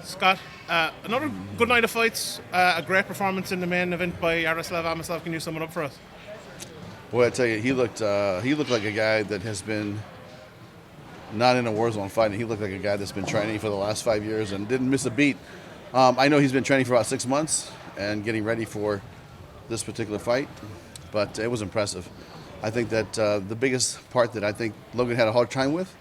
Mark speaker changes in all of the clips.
Speaker 1: Scott, another good night of fights, a great performance in the main event by Yaroslav Amosov. Can you sum it up for us?
Speaker 2: Boy, I tell you, he looked like a guy that has been not in a war zone fighting. He looked like a guy that's been training for the last 5 years and didn't miss a beat. I know he's been training for about 6 months and getting ready for this particular fight, but it was impressive. I think that the biggest part that I think Logan had a hard time with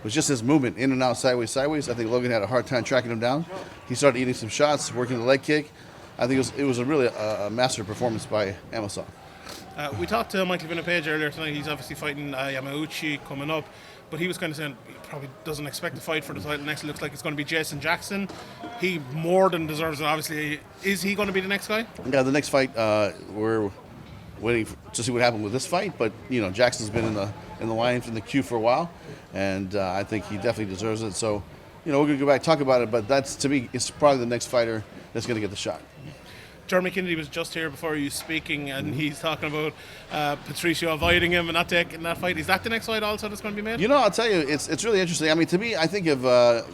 Speaker 2: was just his movement, in and out, sideways, sideways. I think Logan had a hard time tracking him down. He started eating some shots, working the leg kick. I think it was a really a master performance by Amosov.
Speaker 1: We talked to Michael Vinnipage earlier tonight. He's obviously fighting Yamauchi coming up, but he was kind of saying he probably doesn't expect to fight for the title next. It looks like it's going to be Jason Jackson. He more than deserves it, obviously. Is he going to be the next guy?
Speaker 2: Yeah, the next fight, we're waiting to see what happened with this fight, but Jackson's been in the line from the queue for a while, and I think he definitely deserves it. So, we're going to go back and talk about it, but that's, to me, it's probably the next fighter that's going to get the shot.
Speaker 1: Jeremy Kennedy was just here before you speaking, and he's talking about Patricio avoiding him and not taking that fight. Is that the next fight also that's going to be made?
Speaker 2: I'll tell you, it's really interesting. I mean, to me, I think of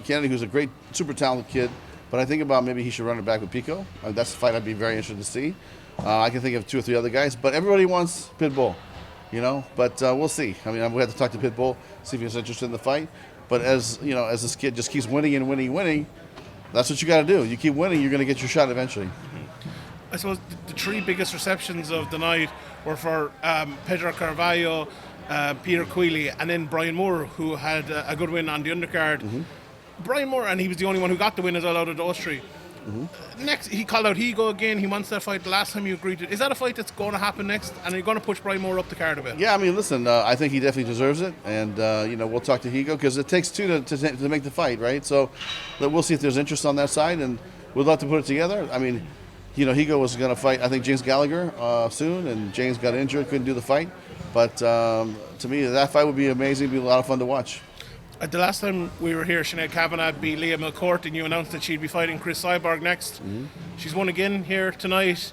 Speaker 2: Kennedy, who's a great, super talented kid, but I think about maybe he should run it back with Pico. That's the fight I'd be very interested to see. I can think of 2 or 3 other guys, but everybody wants Pitbull, But we'll see. I mean, we have to talk to Pitbull, see if he's interested in the fight. But as this kid just keeps winning and winning and winning, that's what you got to do. You keep winning, you're going to get your shot eventually.
Speaker 1: I suppose the 3 biggest receptions of the night were for Pedro Carvalho, Peter Queally, and then Brian Moore, who had a good win on the undercard. Mm-hmm. Brian Moore, and he was the only one who got the win as well out of those 3. Mm-hmm. Next, he called out Higo again. He wants that fight. The last time you agreed to it. Is that a fight that's going to happen next? And are you going to push Brian Moore up the card a bit?
Speaker 2: Yeah, I mean, listen, I think he definitely deserves it. And, we'll talk to Higo because it takes 2 to make the fight, right? So we'll see if there's interest on that side, and we'd love to put it together. I mean, Higo was going to fight, I think, James Gallagher soon, and James got injured, couldn't do the fight. But to me, that fight would be amazing. It'd be a lot of fun to watch.
Speaker 1: The last time we were here, Sinead Kavanagh beat Leah McCourt, and you announced that she'd be fighting Chris Cyborg next. Mm-hmm. She's won again here tonight.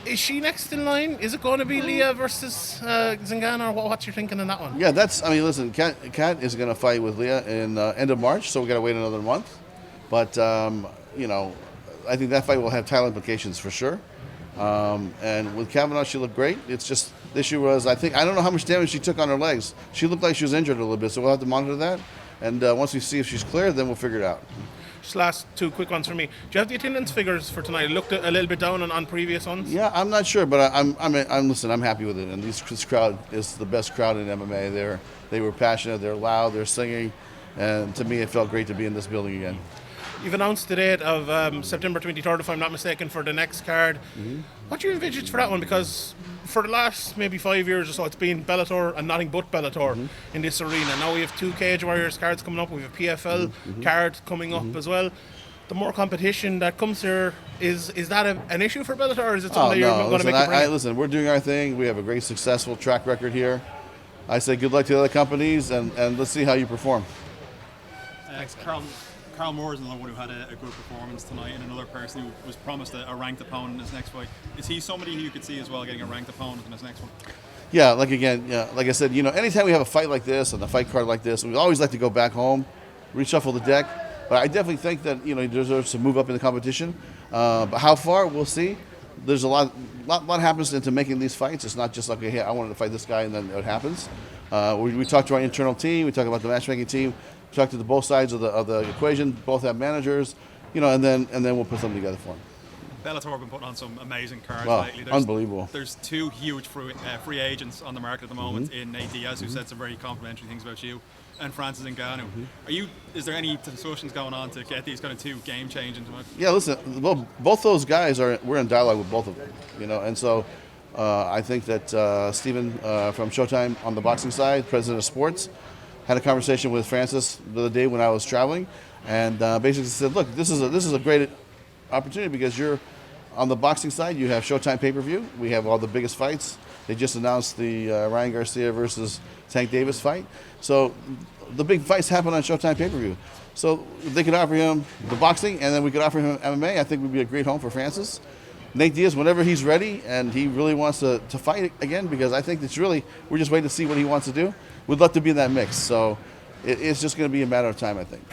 Speaker 1: Is she next in line? Is it going to be Leah versus Zingano, or what's your thinking on that one?
Speaker 2: Yeah, listen, Kat is going to fight with Leah in end of March, so we got to wait another month. But, I think that fight will have title implications for sure. And with Kavanagh, she looked great. It's just the issue was, I don't know how much damage she took on her legs. She looked like she was injured a little bit, so we'll have to monitor that. And once we see if she's clear, then we'll figure it out.
Speaker 1: Just last 2 quick ones for me. Do you have the attendance figures for tonight? It looked a little bit down on previous ones.
Speaker 2: Yeah, I'm not sure, but I'm happy with it. And this crowd is the best crowd in MMA. They were passionate, they're loud, they're singing, and to me, it felt great to be in this building again.
Speaker 1: You've announced the date of September 23rd, if I'm not mistaken, for the next card. Mm-hmm. What do you envisage for that one? Because for the last maybe 5 years or so, it's been Bellator and nothing but Bellator in this arena. Now we have 2 Cage Warriors cards coming up. We have a PFL card coming up as well. The more competition that comes here, is that an issue for Bellator, or is it something that you're going to make a break?
Speaker 2: Listen, we're doing our thing. We have a great, successful track record here. I say good luck to the other companies, and let's see how you perform.
Speaker 3: Thanks, Carl Moore is another one who had a good performance tonight, and another person who was promised a ranked opponent in his next fight. Is he somebody who you could see as well getting a ranked opponent in his next one?
Speaker 2: Yeah, like I said, anytime we have a fight like this and a fight card like this, we always like to go back home, reshuffle the deck. But I definitely think that he deserves to move up in the competition. But how far, we'll see. There's a lot happens into making these fights. It's not just like, hey, I wanted to fight this guy and then it happens. We talk to our internal team. We talk about the matchmaking team. Talk to both sides of the equation. Both have managers, and then we'll put something together for them.
Speaker 3: Bellator have been putting on some amazing cards lately.
Speaker 2: Unbelievable.
Speaker 3: There's 2 huge free agents on the market at the moment in Nate Diaz, who said some very complimentary things about you, and Francis Ngannou. Is there any discussions going on to get these kind of 2 game-changing?
Speaker 2: Yeah, listen, both those guys we're in dialogue with both of them, and so I think that Stephen from Showtime on the boxing side, president of sports, had a conversation with Francis the other day when I was traveling, and basically said, look, this is a great opportunity because you're on the boxing side. You have Showtime pay-per-view. We have all the biggest fights. They just announced the Ryan Garcia versus Tank Davis fight. So the big fights happen on Showtime pay-per-view. So they could offer him the boxing, and then we could offer him MMA. I think would be a great home for Francis. Nate Diaz, whenever he's ready and he really wants to fight again, because I think we're just waiting to see what he wants to do. We'd love to be in that mix. So it's just going to be a matter of time, I think.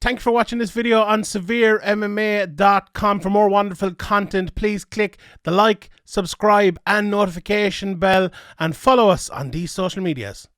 Speaker 1: Thank you for watching this video on SevereMMA.com. For more wonderful content, please click the like, subscribe and notification bell and follow us on these social medias.